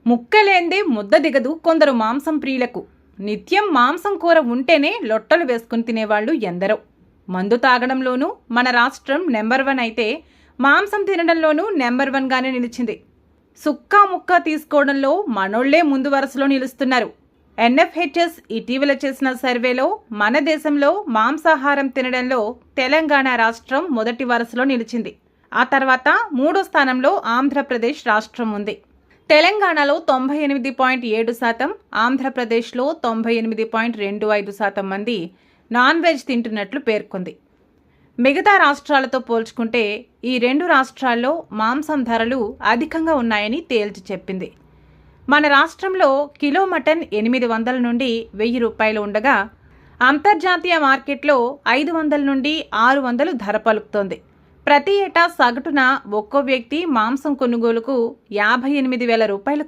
ముక్కలేందే ముద్ద దిగదు కొందరు మాంసం ప్రియులకు. నిత్యం మాంసం కూర ఉంటేనే లొట్టలు వేసుకుని తినేవాళ్లు ఎందరో. మందు తాగడంలోనూ మన రాష్ట్రం నెంబర్ 1 అయితే, మాంసం తినడంలోనూ నెంబర్ 1గానే నిలిచింది. సుక్కా ముక్క తీసుకోవడంలో మనోళ్లే ముందు వరుసలో నిలుస్తున్నారు. NFHS ఇటీవల చేసిన సర్వేలో మన దేశంలో మాంసాహారం తినడంలో తెలంగాణ రాష్ట్రం మొదటి వరుసలో నిలిచింది. ఆ తర్వాత 3వ స్థానంలో ఆంధ్రప్రదేశ్ రాష్ట్రం ఉంది. తెలంగాణలో 98.7%, ఆంధ్రప్రదేశ్లో 98.25% మంది నాన్ వెజ్ తింటున్నట్లు పేర్కొంది. మిగతా రాష్ట్రాలతో పోల్చుకుంటే ఈ 2 రాష్ట్రాల్లో మాంసం ధరలు అధికంగా ఉన్నాయని తేల్చి చెప్పింది. మన రాష్ట్రంలో కిలో మటన్ 800 నుండి 1000 రూపాయలు ఉండగా, అంతర్జాతీయ మార్కెట్లో 500 నుండి 600 ధర పలుకుతోంది. ప్రతి ఏటా సగటున ఒక్కో వ్యక్తి మాంసం కొనుగోలుకు 58,000 రూపాయలు